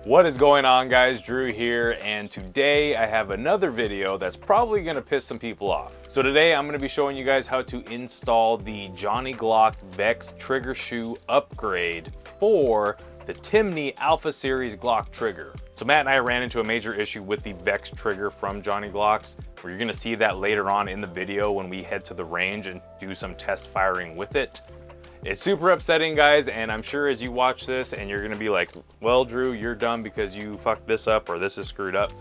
What is going on, guys? Drew here, and today I have another video that's probably going to piss some people off. So today I'm going to be showing you guys how to install the Johnny Glock Vex trigger shoe upgrade for the Timney Alpha Series Glock trigger. So Matt and I ran into a major issue with the Vex trigger from Johnny Glocks, where you're going to see that later on in the video when we head to the range and do some test firing with it. It's super upsetting, guys, and I'm sure as you watch this and you're gonna be like, well, Drew, you're dumb because you fucked this up or this is screwed up.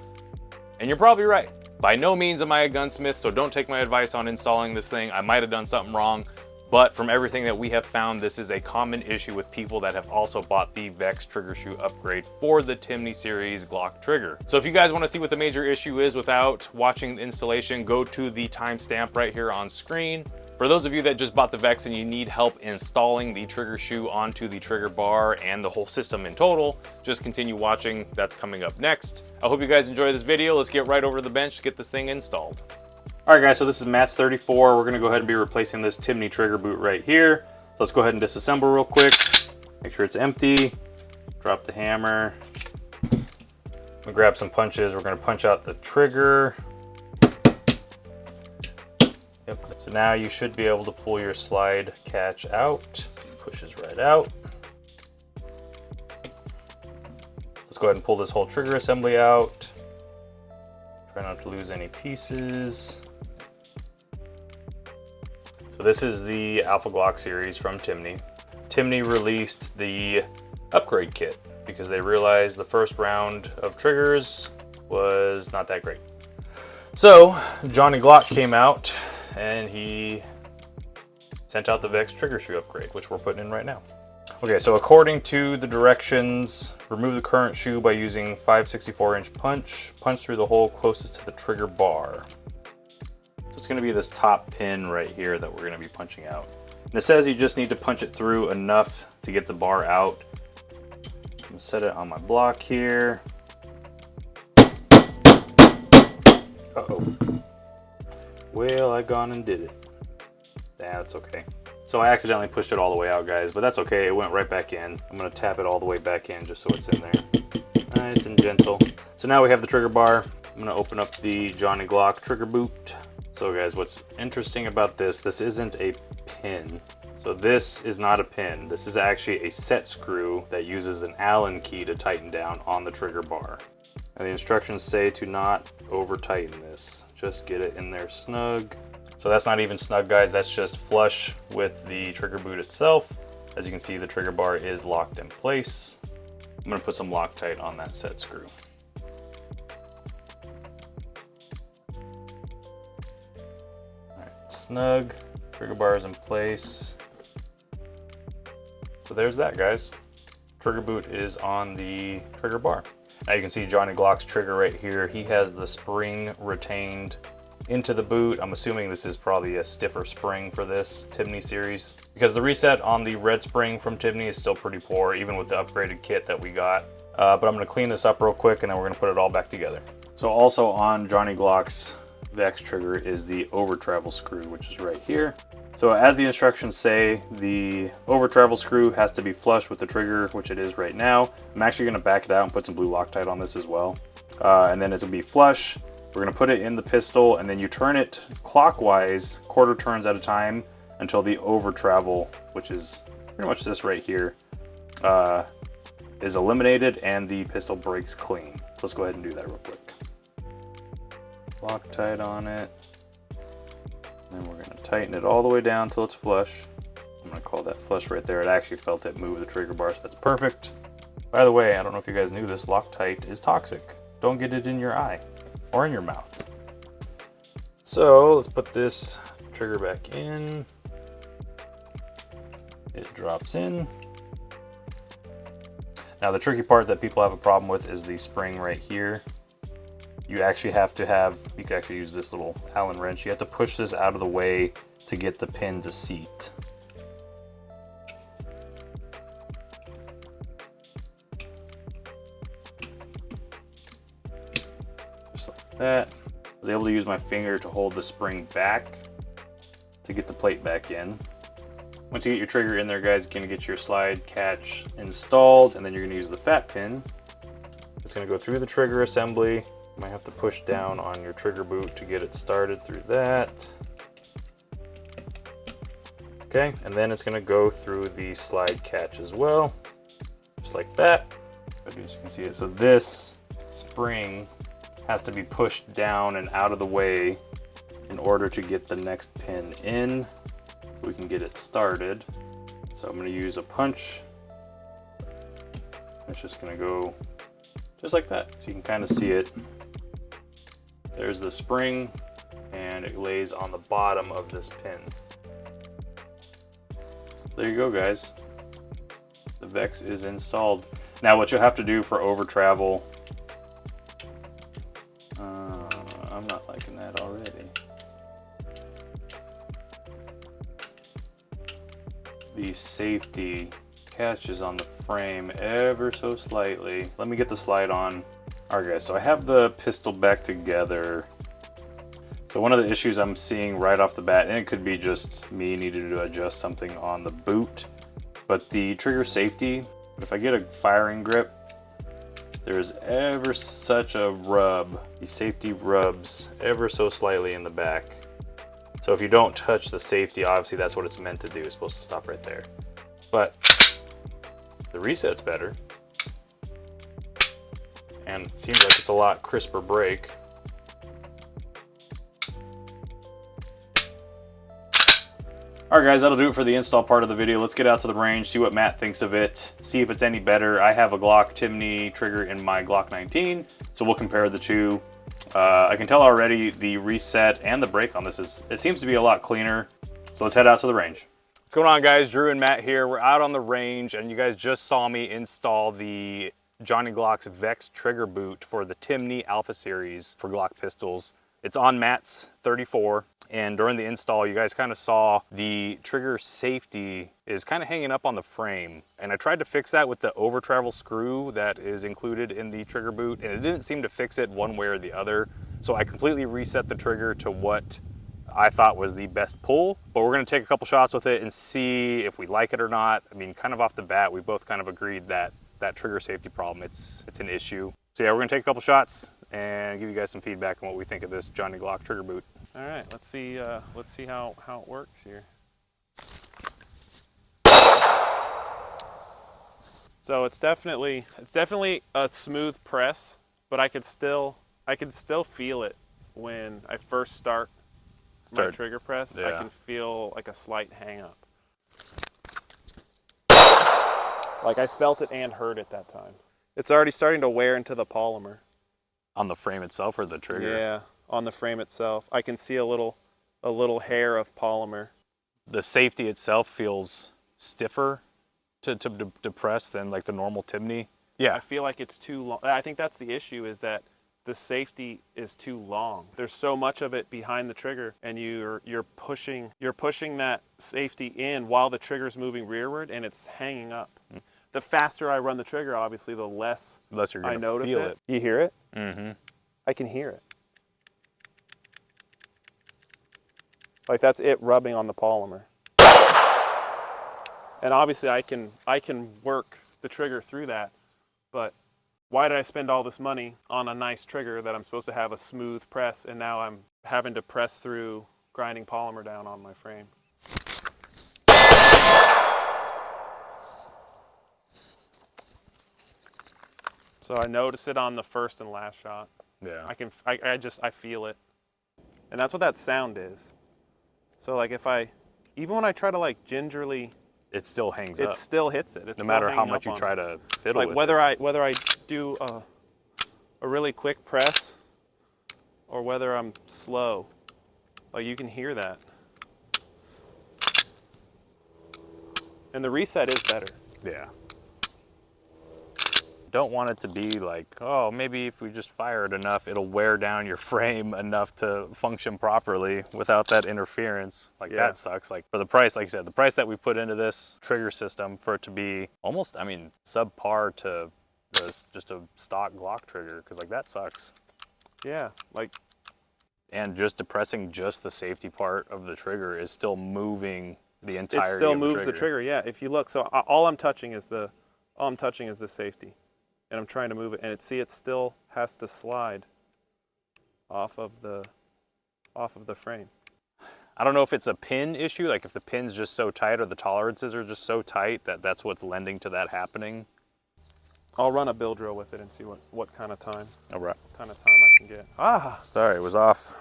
And you're probably right. By no means am I a gunsmith, so don't take my advice on installing this thing. I might have done something wrong, but from everything that we have found, this is a common issue with people that have also bought the Vex trigger shoe upgrade for the Timney series Glock trigger. So if you guys wanna see what the major issue is without watching the installation, go to the timestamp right here on screen. For those of you that just bought the Vex and you need help installing the trigger shoe onto the trigger bar and the whole system in total, just continue watching. That's coming up next. I hope you guys enjoy this video. Let's get right over to the bench to get this thing installed. All right, guys, so this is Matt's 34. We're gonna go ahead and be replacing this Timney trigger boot right here. So let's go ahead and disassemble real quick. Make sure it's empty. Drop the hammer. We'll grab some punches. We're gonna punch out the trigger. Yep. So now you should be able to pull your slide catch out. It pushes right out. Let's go ahead and pull this whole trigger assembly out. Try not to lose any pieces. So this is the Alpha Glock series from Timney. Timney released the upgrade kit because they realized the first round of triggers was not that great. So Johnny Glock came out and he sent out the Vex trigger shoe upgrade, which we're putting in right now. Okay, so according to the directions, remove the current shoe by using 5/64" punch through the hole closest to the trigger bar. So it's gonna be this top pin right here that we're gonna be punching out. And it says you just need to punch it through enough to get the bar out. I'm gonna set it on my block here. Uh-oh. Well, I gone and did it. That's okay. So I accidentally pushed it all the way out, guys, but that's okay. It went right back in. I'm gonna tap it all the way back in just so it's in there. Nice and gentle. So now we have the trigger bar. I'm gonna open up the Johnny Glock trigger boot. So guys, what's interesting about this isn't a pin. So this is not a pin. This is actually a set screw that uses an Allen key to tighten down on the trigger bar. And the instructions say to not over tighten this. Just get it in there snug. So that's not even snug, guys. That's just flush with the trigger boot itself. As you can see, the trigger bar is locked in place. I'm gonna put some Loctite on that set screw. All right, snug, trigger bar is in place. So there's that, guys. Trigger boot is on the trigger bar. Now you can see Johnny Glock's trigger right here. He has the spring retained into the boot. I'm assuming this is probably a stiffer spring for this Timney series because the reset on the red spring from Timney is still pretty poor, even with the upgraded kit that we got. But I'm gonna clean this up real quick and then we're gonna put it all back together. So also on Johnny Glock's Vex trigger is the over travel screw, which is right here. So as the instructions say, the over travel screw has to be flush with the trigger, which it is right now. I'm actually gonna back it out and put some blue Loctite on this as well. And then it'll be flush. We're gonna put it in the pistol and then you turn it clockwise, quarter turns at a time until the over travel, which is pretty much this right here, is eliminated and the pistol breaks clean. So let's go ahead and do that real quick. Loctite on it. And we're gonna tighten it all the way down until it's flush. I'm gonna call that flush right there. It actually felt it move the trigger bar, so that's perfect. By the way, I don't know if you guys knew this, Loctite is toxic. Don't get it in your eye or in your mouth. So let's put this trigger back in. It drops in. Now the tricky part that people have a problem with is the spring right here. You actually have to have, you can actually use this little Allen wrench. You have to push this out of the way to get the pin to seat. Just like that. I was able to use my finger to hold the spring back to get the plate back in. Once you get your trigger in there, guys, you're gonna get your slide catch installed, and then you're gonna use the fat pin It's going to go through the trigger assembly. You might have to push down on your trigger boot to get it started through that. Okay, and then it's going to go through the slide catch as well, just like that. As you can see it, so this spring has to be pushed down and out of the way in order to get the next pin in, so we can get it started. So I'm going to use a punch. It's just going to go just like that, so you can kind of see it. There's the spring, and it lays on the bottom of this pin. There you go, guys. The Vex is installed. Now what you'll have to do for over travel, I'm not liking that already. The safety catches on the frame ever so slightly. Let me get the slide on. Alright guys, so I have the pistol back together. So one of the issues I'm seeing right off the bat, and it could be just me needing to adjust something on the boot, but the trigger safety, if I get a firing grip, there's ever such a rub. The safety rubs ever so slightly in the back. So if you don't touch the safety, obviously that's what it's meant to do. It's supposed to stop right there. But the reset's better. And it seems like it's a lot crisper break. Alright guys, that'll do it for the install part of the video. Let's get out to the range, see what Matt thinks of it, see if it's any better. I have a Glock Timney trigger in my Glock 19, so we'll compare the two. I can tell already the reset and the break on this it seems to be a lot cleaner. So let's head out to the range. What's going on, guys? Drew and Matt here. We're out on the range, and you guys just saw me install the Johnny Glocks Vex trigger boot for the Timney Alpha series for Glock pistols. It's on Matt's 34, and during the install, you guys kind of saw the trigger safety is kind of hanging up on the frame. And I tried to fix that with the over travel screw that is included in the trigger boot, and it didn't seem to fix it one way or the other. So I completely reset the trigger to what I thought was the best pull, but we're gonna take a couple shots with it and see if we like it or not. I mean, kind of off the bat, we both kind of agreed that that trigger safety problem, it's an issue. So yeah, we're gonna take a couple shots and give you guys some feedback on what we think of this Johnny Glock trigger boot. All right, let's see how it works here. So it's definitely a smooth press, but I can still feel it when I first start my trigger press. Yeah. I can feel like a slight hang up. Like I felt it and heard it that time. It's already starting to wear into the polymer. On the frame itself or the trigger? Yeah, on the frame itself. I can see a little hair of polymer. The safety itself feels stiffer to press than like the normal Timney. Yeah. I feel like it's too long. I think that's the issue, is that the safety is too long. There's so much of it behind the trigger, and you're pushing that safety in while the trigger's moving rearward, and it's hanging up. Mm. The faster I run the trigger, obviously, the less you're gonna I notice feel it. You hear it? Mm-hmm. I can hear it. Like that's it rubbing on the polymer. And obviously I can work the trigger through that, but why did I spend all this money on a nice trigger that I'm supposed to have a smooth press, and now I'm having to press through grinding polymer down on my frame? So I noticed it on the first and last shot. Yeah. I feel it. And that's what that sound is. So like even when I try to like gingerly, it still hangs up. It still hits it. It's no matter how much you try to fiddle with it. Whether I do a really quick press or whether I'm slow, like you can hear that. And the reset is better. Yeah. Don't want it to be like, oh, maybe if we just fire it enough, it'll wear down your frame enough to function properly without that interference. Like that sucks. Like for the price, like I said, the price that we put into this trigger system, for it to be almost, I mean, subpar to just a stock Glock trigger, because like that sucks. Yeah, like. And just depressing just the safety part of the trigger is still moving the entirety of the trigger. It still moves the trigger, yeah. If you look, so all I'm touching is the safety. and I'm trying to move it, and it still has to slide off of the frame. I don't know if it's a pin issue, like if the pin's just so tight or the tolerances are just so tight that that's what's lending to that happening. I'll run a bill drill with it and see what kind of time. All right. What kind of time I can get. Ah, Sorry, it was off.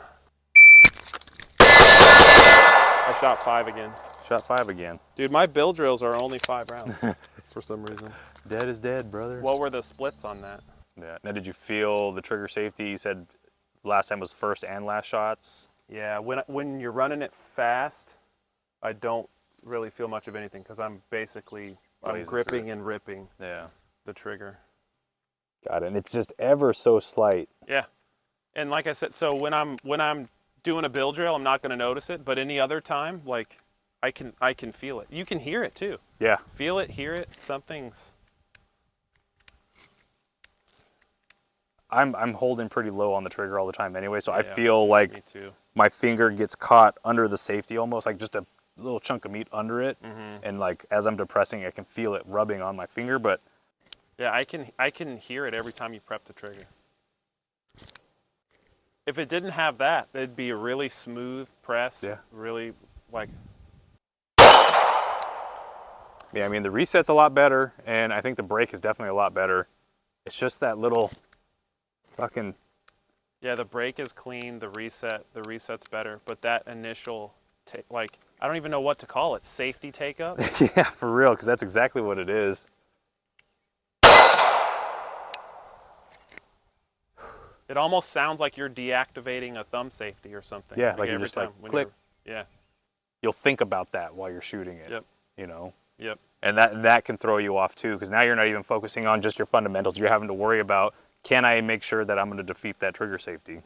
I shot 5 again. Shot 5 again. Dude, my bill drills are only 5 rounds for some reason. Dead is dead, brother. What were the splits on that? Yeah. Now, did you feel the trigger safety? You said last time was first and last shots. Yeah, when you're running it fast, I don't really feel much of anything because I'm basically gripping and ripping the trigger. Got it. And it's just ever so slight. Yeah, and like I said, so when I'm doing a bill drill, I'm not going to notice it, but any other time, like I can feel it. You can hear it too. Yeah. Feel it, hear it. Something's. I'm holding pretty low on the trigger all the time anyway, so Yeah, I feel like me too. my finger gets caught under the safety almost, like just a little chunk of meat under it. And like as I'm depressing, I can feel it rubbing on my finger, but Yeah, I can hear it every time you prep the trigger. If it didn't have that, it'd be a really smooth press. Yeah. Really like. yeah, I mean the reset's a lot better, and I think the brake is definitely a lot better. It's just that little fucking. Yeah, the brake is clean. The reset's better, but that initial, like I don't even know what to call it. Safety take up. Yeah, for real, because that's exactly what it is. It almost sounds like you're deactivating a thumb safety or something. Yeah, like you're every just like time when click. Yeah. You'll think about that while you're shooting it. Yep. You know. Yep. And that can throw you off too, because now you're not even focusing on just your fundamentals. You're having to worry about, can I make sure that I'm going to defeat that trigger safety?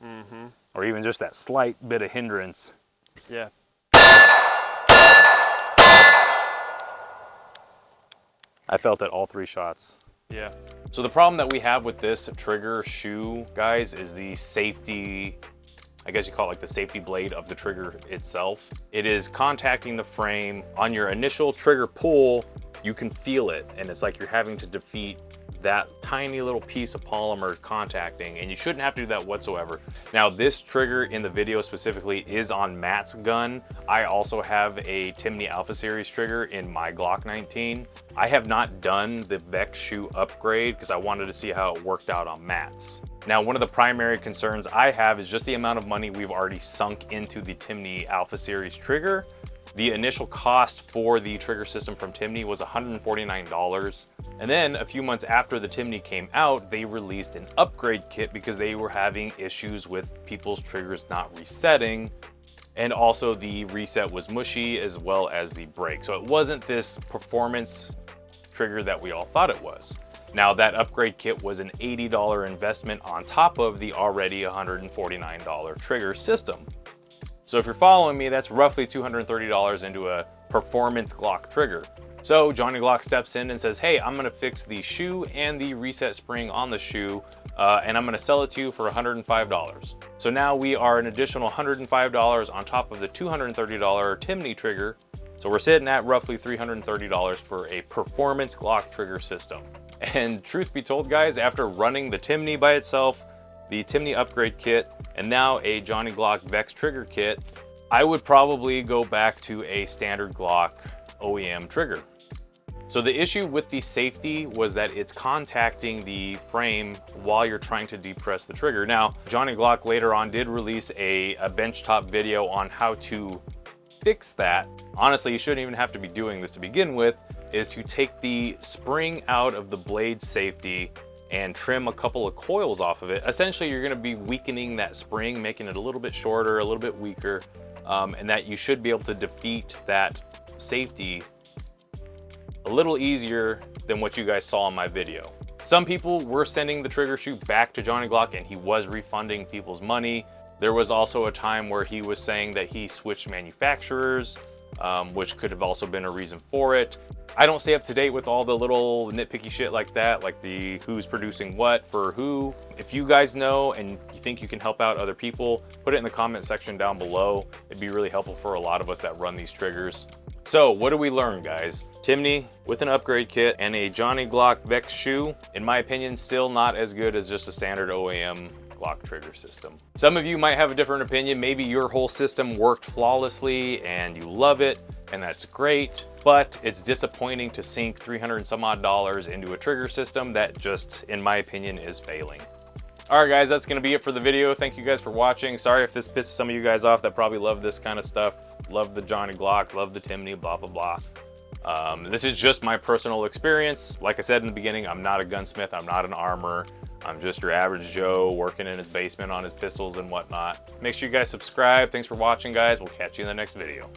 Or even just that slight bit of hindrance. Yeah. I felt it all 3 shots. Yeah. So the problem that we have with this trigger shoe, guys, is the safety, I guess you call it like the safety blade of the trigger itself. It is contacting the frame. On your initial trigger pull, you can feel it, and it's like you're having to defeat that tiny little piece of polymer contacting, and you shouldn't have to do that whatsoever. Now, this trigger in the video specifically is on Matt's gun. I also have a Timney Alpha Series trigger in my Glock 19. I have not done the Vex Shoe upgrade because I wanted to see how it worked out on Matt's. Now, one of the primary concerns I have is just the amount of money we've already sunk into the Timney Alpha Series trigger. The initial cost for the trigger system from Timney was $149. And then a few months after the Timney came out, they released an upgrade kit because they were having issues with people's triggers not resetting. And also the reset was mushy as well as the brake. So it wasn't this performance trigger that we all thought it was. Now that upgrade kit was an $80 investment on top of the already $149 trigger system. So if you're following me, that's roughly $230 into a performance Glock trigger. So Johnny Glock steps in and says, hey, I'm gonna fix the shoe and the reset spring on the shoe, and I'm gonna sell it to you for $105. So now we are an additional $105 on top of the $230 Timney trigger. So we're sitting at roughly $330 for a performance Glock trigger system. And truth be told, guys, after running the Timney by itself, the Timney upgrade kit, and now a Johnny Glock Vex trigger kit, I would probably go back to a standard Glock OEM trigger. So the issue with the safety was that it's contacting the frame while you're trying to depress the trigger. Now, Johnny Glock later on did release a benchtop video on how to fix that. Honestly, you shouldn't even have to be doing this to begin with, is to take the spring out of the blade safety and trim a couple of coils off of it. Essentially, you're gonna be weakening that spring, making it a little bit shorter, a little bit weaker, and that you should be able to defeat that safety a little easier than what you guys saw in my video. Some people were sending the trigger shoe back to Johnny Glock and he was refunding people's money. There was also a time where he was saying that he switched manufacturers, which could have also been a reason for it. I don't stay up to date with all the little nitpicky shit like that, like the who's producing what for who. If you guys know and you think you can help out other people, put it in the comment section down below. It'd be really helpful for a lot of us that run these triggers. So what do we learn, guys? Timney with an upgrade kit and a Johnny Glock Vex Shoe, in my opinion, still not as good as just a standard OEM Glock trigger system. Some of you might have a different opinion. Maybe your whole system worked flawlessly and you love it, and that's great, but it's disappointing to sink $300 and some odd into a trigger system that just, in my opinion, is failing. All right, guys, that's gonna be it for the video. Thank you guys for watching. Sorry if this pisses some of you guys off that probably love this kind of stuff. Love the Johnny Glock, love the Timney, blah, blah, blah. This is just my personal experience. Like I said in the beginning, I'm not a gunsmith, I'm not an armor. I'm just your average Joe working in his basement on his pistols and whatnot. Make sure you guys subscribe. Thanks for watching, guys. We'll catch you in the next video.